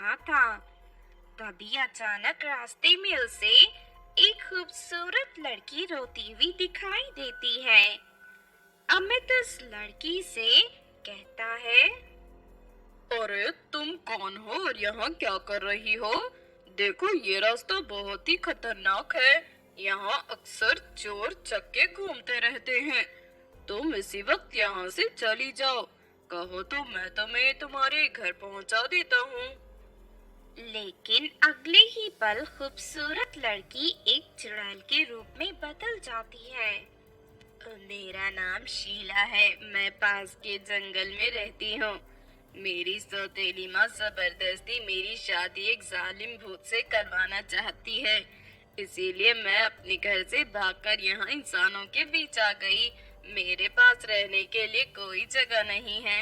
रहा था। तभी अचानक रास्ते में उसे एक खूबसूरत लड़की रोती हुई दिखाई देती है। अमित उस लड़की से कहता है, अरे तुम कौन हो और यहाँ क्या कर रही हो? देखो ये रास्ता बहुत ही खतरनाक है। यहाँ अक्सर चोर चक्के घूमते रहते हैं। तुम इसी वक्त यहाँ से चली जाओ। कहो तो मैं तुम्हें तुम्हारे घर पहुँचा देता हूँ। लेकिन अगले ही पल खूबसूरत लड़की एक चुड़ैल के रूप में बदल जाती है। मेरा नाम शीला है, मैं पास के जंगल में रहती हूँ। मेरी सौतेली माँ जबरदस्ती मेरी शादी एक जालिम भूत से करवाना चाहती है, इसीलिए मैं अपने घर से भागकर यहाँ इंसानों के बीच आ गई। मेरे पास रहने के लिए कोई जगह नहीं है।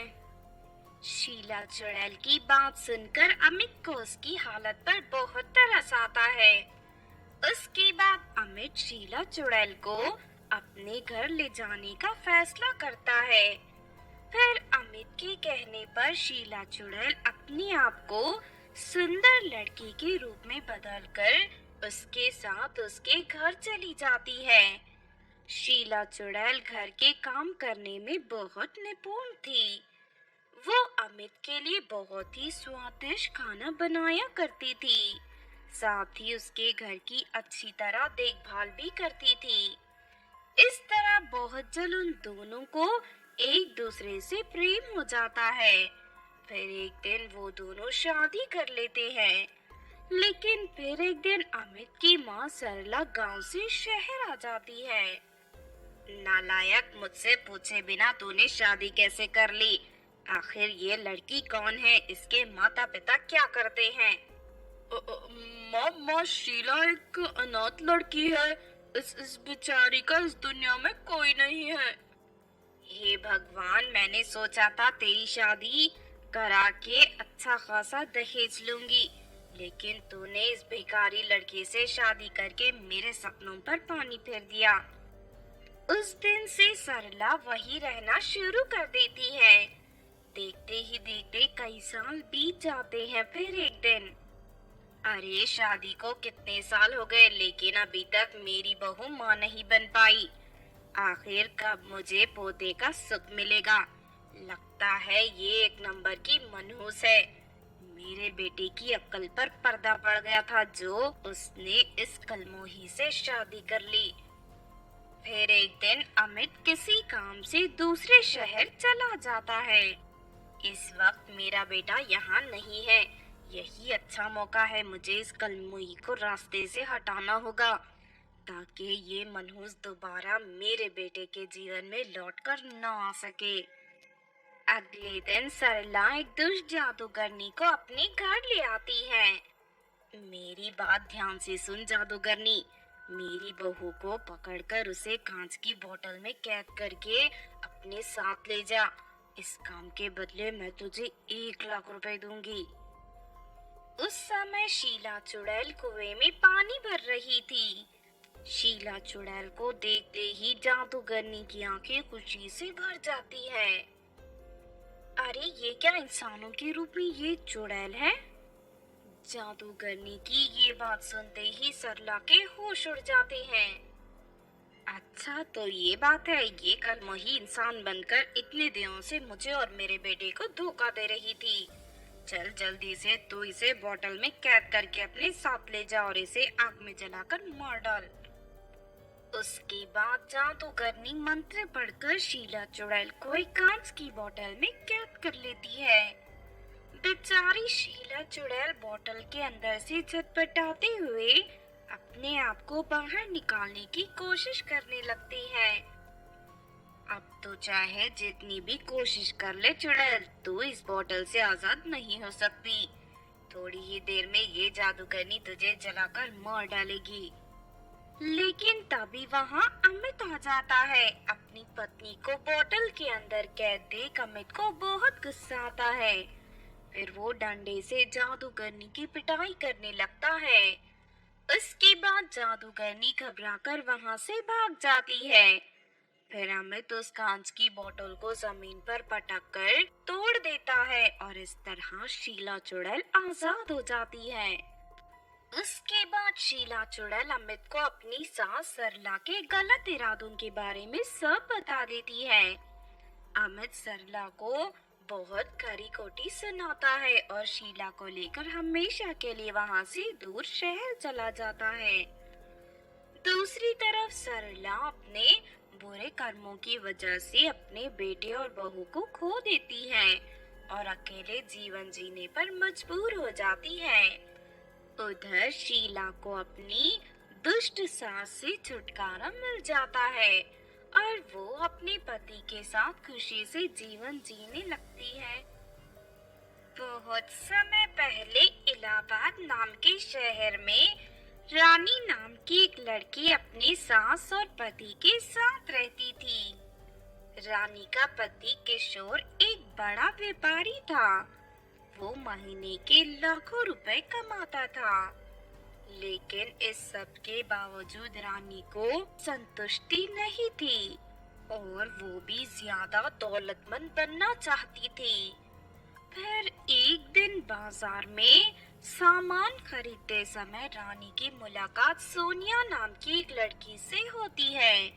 शीला चुड़ैल की बात सुनकर अमित को उसकी हालत पर बहुत तरस आता है। उसके बाद अमित शीला चुड़ैल को अपने घर ले जाने का फैसला करता है। फिर अमित के कहने पर शीला चुड़ैल अपने आप को सुंदर लड़की के रूप में बदलकर उसके साथ उसके घर चली जाती है। शीला चुड़ैल घर के काम करने में बहुत निपुण थी। वो अमित के लिए बहुत ही स्वादिष्ट खाना बनाया करती थी, साथ ही उसके घर की अच्छी तरह देखभाल भी करती थी। इस तरह बहुत जल्द उन दोनों को एक दूसरे से प्रेम हो जाता है। फिर एक दिन वो दोनों शादी कर लेते हैं। लेकिन फिर एक दिन अमित की माँ सरला गांव से शहर आ जाती है। नालायक, मुझसे पूछे बिना तूने शादी कैसे कर ली? आखिर ये लड़की कौन है? इसके माता पिता क्या करते हैं? माँ शीला एक अनाथ लड़की है। इस बेचारी का इस दुनिया में कोई नहीं है। हे भगवान, मैंने सोचा था तेरी शादी करा के अच्छा खासा दहेज लूंगी, लेकिन तूने इस भिखारी लड़की से शादी करके मेरे सपनों पर पानी फेर दिया। उस दिन से सरला वही रहना शुरू कर देती है। देखते ही देखते कई साल बीत जाते हैं। फिर एक दिन, अरे शादी को कितने साल हो गए, लेकिन अभी तक मेरी बहू माँ नहीं बन पाई। आखिर कब मुझे पोते का सुख मिलेगा? लगता है ये एक नंबर की मनहूस है। मेरे बेटे की अक्ल पर पर्दा पड़ गया था जो उसने इस कलमोही से शादी कर ली। फिर एक दिन अमित किसी काम से दूसरे शहर चला जाता है। इस वक्त मेरा बेटा यहाँ नहीं है। यही अच्छा मौका है, मुझे इस कलमुई को रास्ते से हटाना होगा ताकि ये मनहूस दोबारा मेरे बेटे के जीवन में लौटकर न आ सके। अगले दिन सरला एक दुष्ट जादूगरनी को अपने घर ले आती है। मेरी बात ध्यान से सुन जादूगरनी, मेरी बहू को पकड़कर उसे कांच की बोतल में कैद करके अपने साथ ले जा। इस काम के बदले मैं तुझे 1 लाख रुपए दूंगी। उस समय शीला चुड़ैल कुएं में पानी भर रही थी। शीला चुड़ैल को देखते ही जादूगरनी की आंखें खुशी से भर जाती है। अरे ये क्या, इंसानों के रूप में ये चुड़ैल है? जादूगरनी की ये बात सुनते ही सरला के होश उड़ जाते हैं। अच्छा तो ये बात है, ये कलमोही इंसान बनकर इतने दिनों से मुझे और मेरे बेटे को धोखा दे रही थी। चल जल्दी से तू इसे बोतल में कैद करके अपने साथ ले जा और इसे आग में जलाकर मार डाल। उसके बाद जादूगरनी मंत्र पढ़कर शीला चुड़ैल को एक कांच की बोतल में कैद कर लेती है। बेचारी शीला चुड़ैल बोतल के अंदर से झटपटाते हुए अपने आप को बाहर निकालने की कोशिश करने लगती है। अब तो चाहे जितनी भी कोशिश कर ले चुड़ैल, तू इस बोतल से आजाद नहीं हो सकती। थोड़ी ही देर में ये जादूगरनी तुझे जलाकर मार डालेगी। लेकिन तभी वहाँ अमित आ जाता है। अपनी पत्नी को बोतल के अंदर कैद देख अमित को बहुत गुस्सा आता है। फिर वो डंडे से जादूगरनी की पिटाई करने लगता है। उसके बाद जादूगरनी घबराकर वहाँ से भाग जाती है। फिर अमित उस कांच की बोतल को जमीन पर पटक कर तोड़ देता है और इस तरह शीला चुड़ैल आजाद हो जाती है। उसके बाद शीला चुड़ैल अमित को अपनी सास सरला के गलत इरादों के बारे में सब बता देती है। अमित सरला को बहुत खरी खोटी सुनाता है और शीला को लेकर हमेशा के लिए वहां से दूर शहर चला जाता है। दूसरी तरफ सरला अपने बुरे कर्मों की वजह से अपने बेटे और बहू को खो देती है और अकेले जीवन जीने पर मजबूर हो जाती है। उधर शीला को अपनी दुष्ट सास से छुटकारा मिल जाता है और वो अपने पति के साथ खुशी से जीवन जीने लगती है। बहुत समय पहले इलाहाबाद नाम के शहर में रानी नाम की एक लड़की अपनी सास और पति के साथ रहती थी। रानी का पति किशोर एक बड़ा व्यापारी था। वो महीने के लाखों रुपए कमाता था, लेकिन इस सब के बावजूद रानी को संतुष्टि नहीं थी और वो भी ज्यादा दौलतमंद बनना चाहती थी। फिर एक दिन बाजार में सामान खरीदते समय रानी की मुलाकात सोनिया नाम की एक लड़की से होती है।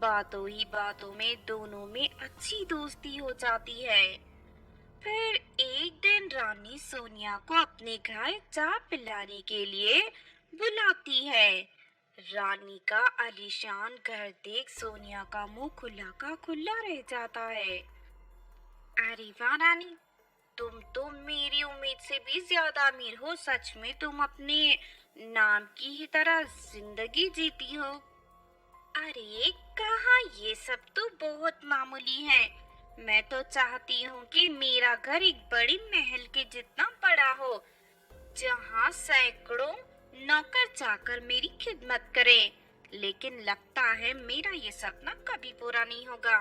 बातों ही बातों में दोनों में अच्छी दोस्ती हो जाती है। फिर एक दिन रानी सोनिया को अपने घर चाय पिलाने के लिए बुलाती है। रानी का आलीशान घर देख सोनिया का मुंह खुला का खुला रह जाता है। अरे वाह रानी, तुम तो मेरी उम्मीद से भी ज्यादा अमीर हो। सच में तुम अपने नाम की ही तरह जिंदगी जीती हो। अरे कहाँ, ये सब तो बहुत मामूली है। मैं तो चाहती हूँ कि मेरा घर एक बड़ी महल के जितना बड़ा हो, जहाँ सैकड़ों नौकर चाकर मेरी खिदमत करें। लेकिन लगता है मेरा ये सपना कभी पूरा नहीं होगा।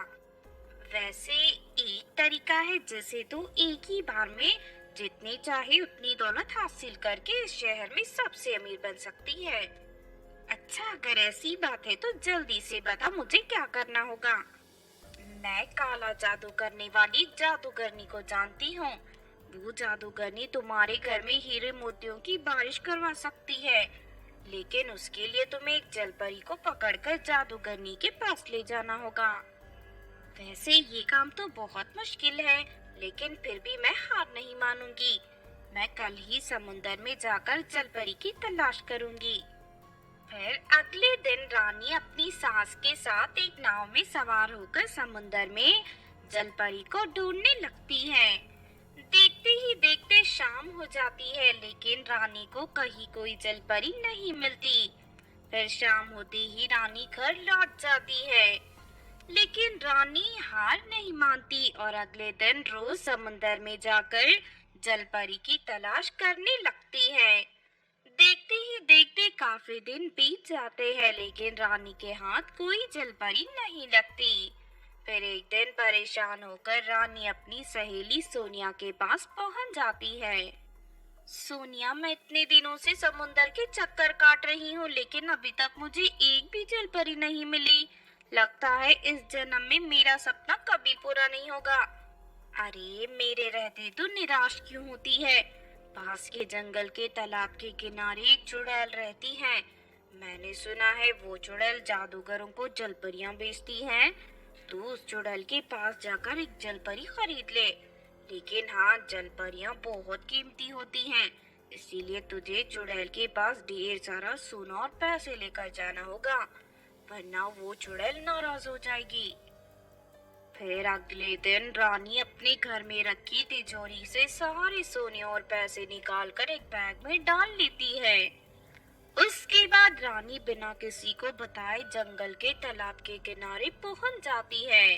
वैसे एक तरीका है जिसे तू एक ही बार में जितनी चाहे उतनी दौलत हासिल करके इस शहर में सबसे अमीर बन सकती है। अच्छा, अगर ऐसी बात है तो जल्दी से बता मुझे क्या करना होगा। मैं काला जादू करने वाली जादूगरनी को जानती हूँ। वो जादूगरनी तुम्हारे घर में हीरे मोतियों की बारिश करवा सकती है, लेकिन उसके लिए तुम्हें एक जलपरी को पकड़कर जादूगरनी के पास ले जाना होगा। वैसे ये काम तो बहुत मुश्किल है, लेकिन फिर भी मैं हार नहीं मानूंगी। मैं कल ही समुंदर में जाकर जलपरी की तलाश करूंगी। फिर अगले दिन रानी अपनी सास के साथ एक नाव में सवार होकर समुंदर में जलपरी को ढूंढने लगती है। देखते ही देखते शाम हो जाती है, लेकिन रानी को कहीं कोई जलपरी नहीं मिलती। फिर शाम होते ही रानी घर लौट जाती है, लेकिन रानी हार नहीं मानती और अगले दिन रोज समुंदर में जाकर जलपरी की तलाश करने लगती है। देखते ही देखते काफी दिन बीत जाते हैं, लेकिन रानी के हाथ कोई जलपरी नहीं लगती। फिर एक दिन परेशान होकर रानी अपनी सहेली सोनिया के पास पहुंच जाती है। सोनिया, मैं इतने दिनों से समुंदर के चक्कर काट रही हूँ, लेकिन अभी तक मुझे एक भी जलपरी नहीं मिली। लगता है इस जन्म में मेरा सपना कभी पूरा नहीं होगा। अरे मेरे रहते तो निराश क्यों होती है। पास के जंगल के तालाब के किनारे एक चुड़ैल रहती है। मैंने सुना है वो चुड़ैल जादूगरों को जलपरियां बेचती है। तू उस चुड़ैल के पास जाकर एक जलपरी खरीद ले। लेकिन हाँ, जलपरियां बहुत कीमती होती हैं, इसीलिए तुझे चुड़ैल के पास ढेर सारा सोना और पैसे लेकर जाना होगा, वरना वो चुड़ैल नाराज हो जाएगी। फिर अगले दिन रानी अपने घर में रखी तिजोरी से सारे सोने और पैसे निकालकर एक बैग में डाल लेती है। उसके बाद रानी बिना किसी को बताए जंगल के तालाब के किनारे पहुंच जाती है।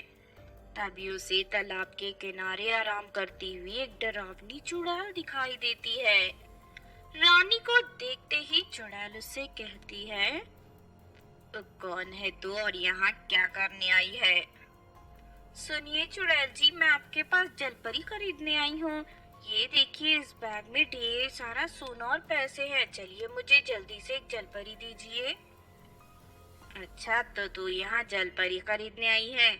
तभी उसे तालाब के किनारे आराम करती हुई एक डरावनी चुड़ैल दिखाई देती है। रानी को देखते ही चुड़ैल उससे कहती है, तो कौन है तू और यहाँ क्या करने आई है? सुनिए चुड़ैल जी, मैं आपके पास जलपरी खरीदने आई हूँ। ये देखिए, इस बैग में ढेर सारा सोना और पैसे हैं। चलिए मुझे जल्दी से एक जलपरी दीजिए। अच्छा, तो तू यहाँ जलपरी खरीदने आई है।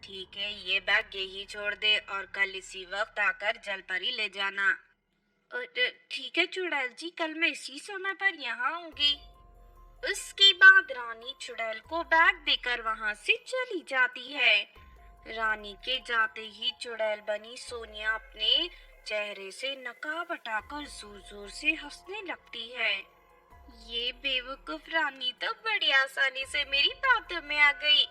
ठीक है, ये बैग यही छोड़ दे और कल इसी वक्त आकर जलपरी ले जाना। और ठीक है चुड़ैल जी, कल मैं इसी समय पर यहाँ आऊंगी। उसके बाद रानी चुड़ैल को बैग देकर वहां से चली जाती है। रानी के जाते ही चुड़ैल बनी सोनिया अपने चेहरे से नकाब हटाकर जोर जोर से हंसने लगती है। ये बेवकूफ रानी तो बड़ी आसानी से मेरी बातों में आ गई।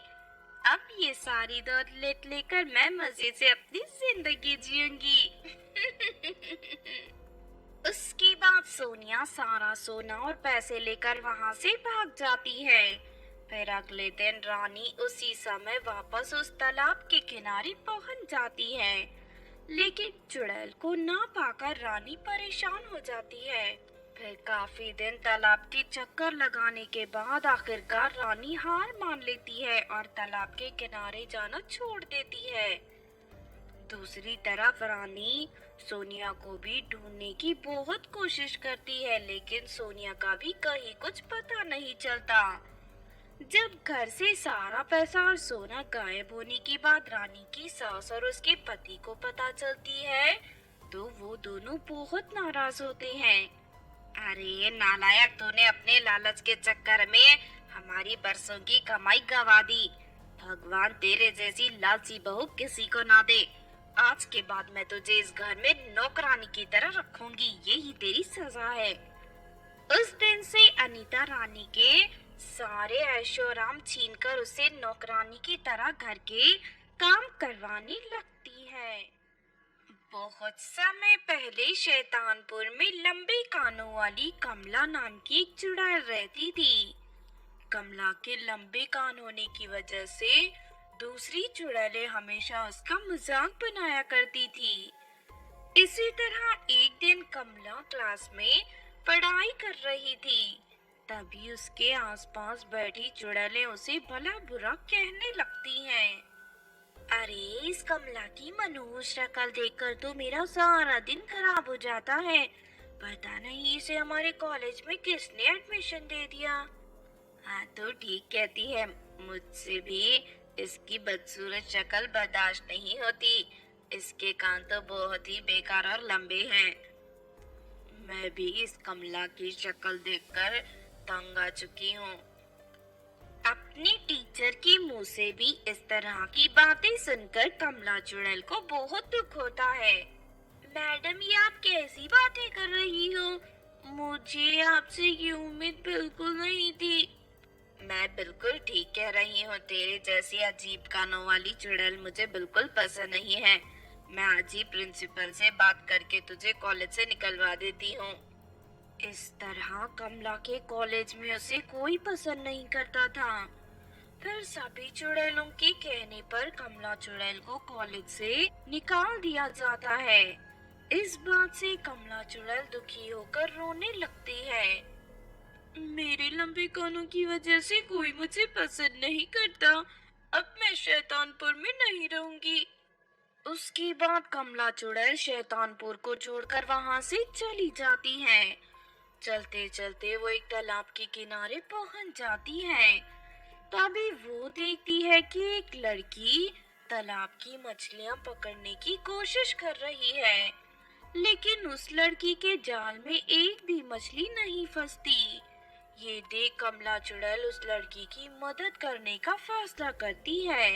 अब ये सारी दौलत लेकर मैं मजे से अपनी जिंदगी जीऊंगी। उसके बाद सोनिया सारा सोना और पैसे लेकर वहां से भाग जाती है। फिर अगले दिन रानी उसी समय वापस उस तालाब के किनारे पहुंच जाती है, लेकिन चुड़ैल को ना पाकर रानी परेशान हो जाती है। फिर काफी दिन तालाब के चक्कर लगाने के बाद आखिरकार रानी हार मान लेती है और तालाब के किनारे जाना छोड़ देती है। दूसरी तरफ रानी सोनिया को भी ढूंढने की बहुत कोशिश करती है, लेकिन सोनिया का भी कहीं कुछ पता नहीं चलता। जब घर से सारा पैसा और सोना गायब होने की बात रानी की सास और उसके पति को पता चलती है, तो वो दोनों बहुत नाराज होते हैं। अरे नालायक, तूने अपने लालच के चक्कर में हमारी बरसों की कमाई गवा दी। भगवान तेरे जैसी लालची बहू किसी को ना दे। आज के बाद मैं तुझे इस घर में नौकरानी की तरह रखूंगी, यही तेरी सजा है। उस दिन से अनीता रानी के सारे ऐशोआराम छीनकर उसे नौकरानी की तरह घर के काम करवाने लगती है। बहुत समय पहले शैतानपुर में लंबे कानों वाली कमला नाम की एक चुड़ैल रहती थी। कमला के लंबे कान होने की वजह से दूसरी चुड़ैलें हमेशा उसका मजाक बनाया करती थी। इसी तरह एक दिन कमला क्लास में पढ़ाई कर रही थी, तभी उसके आसपास बैठी चुड़ैलें उसे भला बुरा कहने लगती हैं। अरे इस कमला की मनहूस शक्ल देखकर तो मेरा सारा दिन खराब हो जाता है। पता नहीं इसे हमारे कॉलेज में किसने एडमिशन दे दिया। हाँ तो ठीक कहती है, मुझसे भी इसकी बदसूरत शक्ल बर्दाश्त नहीं होती। इसके कान तो बहुत ही बेकार और लंबे हैं। मैं भी इस कमला की शक्ल देखकर तंग आ चुकी हूँ। अपने टीचर के मुंह से भी इस तरह की बातें सुनकर कमला चुड़ैल को बहुत दुख होता है। मैडम, ये आप कैसी बातें कर रही हो? मुझे आपसे ये उम्मीद बिल्कुल नहीं थी। मैं बिल्कुल ठीक कह रही हूँ, तेरे जैसी अजीब कानों वाली चुड़ैल मुझे बिल्कुल पसंद नहीं है। मैं आज ही प्रिंसिपल से बात करके तुझे कॉलेज से निकलवा देती हूँ। इस तरह कमला के कॉलेज में उसे कोई पसंद नहीं करता था। फिर सभी चुड़ैलों के कहने पर कमला चुड़ैल को कॉलेज से निकाल दिया जाता है। इस बात से कमला चुड़ैल दुखी होकर रोने लगती है। मेरे लंबे कानों की वजह से कोई मुझे पसंद नहीं करता। अब मैं शैतानपुर में नहीं रहूंगी। उसके बाद कमला चुड़ैल शैतानपुर को छोड़कर वहां से चली जाती है। चलते चलते वो एक तालाब के किनारे पहुंच जाती है। तभी वो देखती है कि एक लड़की तालाब की मछलियां पकड़ने की कोशिश कर रही है, लेकिन उस लड़की के जाल में एक भी मछली नहीं फंसती। ये देख कमला चुड़ैल उस लड़की की मदद करने का फैसला करती है।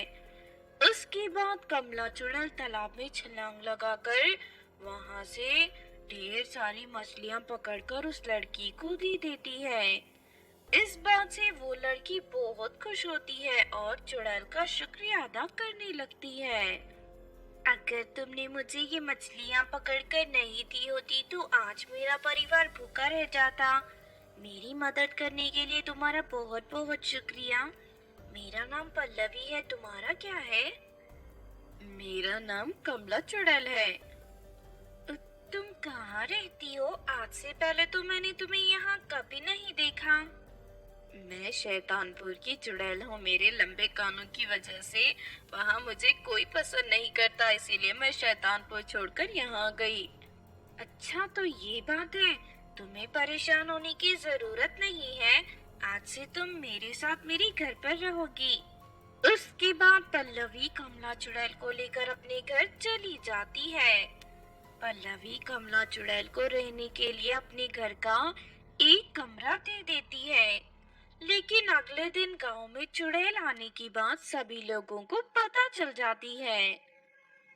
उसके बाद कमला चुड़ैल तालाब में छलांग लगाकर वहां से ढेर सारी मछलियां पकड़कर उस लड़की को दे देती है। इस बात से वो लड़की बहुत खुश होती है और चुड़ैल का शुक्रिया अदा करने लगती है। अगर तुमने मुझे ये मछलियां पकड़कर नहीं दी होती तो आज मेरा परिवार भूखा रह जाता। मेरी मदद करने के लिए तुम्हारा बहुत बहुत शुक्रिया। मेरा नाम पल्लवी है, तुम्हारा क्या है? मेरा नाम कमला चुड़ैल है। तुम कहाँ रहती हो? आज से पहले तो मैंने तुम्हें यहाँ कभी नहीं देखा। मैं शैतानपुर की चुड़ैल हूँ। मेरे लंबे कानों की वजह से वहाँ मुझे कोई पसंद नहीं करता, इसीलिए मैं शैतानपुर छोड़कर यहाँ आ गई। अच्छा तो ये बात है, तुम्हें परेशान होने की जरूरत नहीं है। आज से तुम मेरे साथ मेरे घर पर रहोगी। उसके बाद पल्लवी कमला चुड़ैल को लेकर अपने घर चली जाती है। पल्लवी कमला चुड़ैल को रहने के लिए अपने घर का एक कमरा दे देती है। लेकिन अगले दिन गांव में चुड़ैल आने की बात सभी लोगों को पता चल जाती है।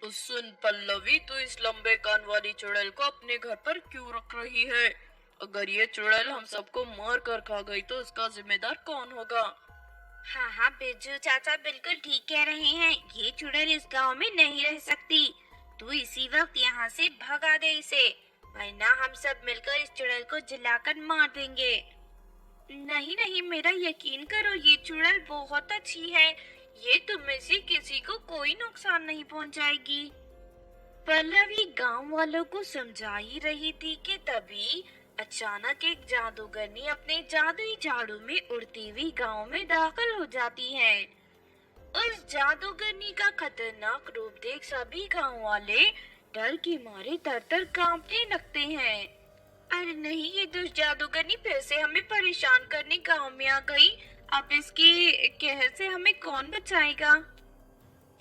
तो सुन पल्लवी, तू इस लंबे कान वाली चुड़ैल को अपने घर पर क्यों रख रही है? अगर ये चुड़ैल हम सबको मार कर खा गई तो इसका जिम्मेदार कौन होगा? हाँ हाँ बिरजू चाचा बिल्कुल ठीक कह रहे हैं। ये चुड़ैल इस गांव में नहीं रह सकती। तू इसी वक्त यहाँ से भगा दे इसे, वरना हम सब मिलकर इस चुड़ैल को जलाकर मार देंगे। नहीं नहीं, मेरा यकीन करो, ये चुड़ैल बहुत अच्छी है। ये तुम में से किसी को कोई नुकसान नहीं पहुंचाएगी। पल्लवी गांव वालों को समझा ही रही थी कि तभी अचानक एक जादूगरनी अपने जादुई झाड़ू में उड़ती हुई गांव में दाखिल हो जाती है। उस जादूगरनी का खतरनाक रूप देख सभी गांव वाले डर के मारे तर-तर कांपने लगते हैं। अरे नहीं, ये दुष्ट जादूगरनी फिर से हमें परेशान करने गांव में आ गई। अब इसके कहर से हमें कौन बचाएगा?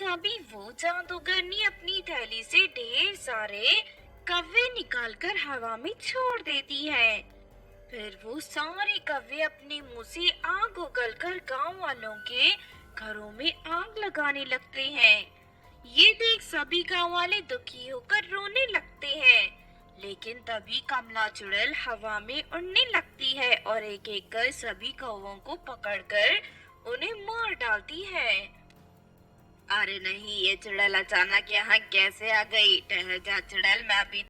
तभी वो जादूगरनी अपनी थैली से ढेर सारे कव्वे निकालकर हवा में छोड़ देती है। फिर वो सारे कव्वे अपने मुंह से आग उगलकर गांव वालों के घरों में आग लगाने लगते हैं। ये देख सभी गांव वाले दुखी होकर रोने लगते हैं। लेकिन तभी कमला चुड़ैल हवा में उड़ने लगती है और एक एक कर सभी कौवों को पकड़कर उन्हें मार डालती है। अरे नहीं, ये चुड़ैल अचानक यहाँ कैसे आ गई? ठहर जा चुड़ैल, मैं अभी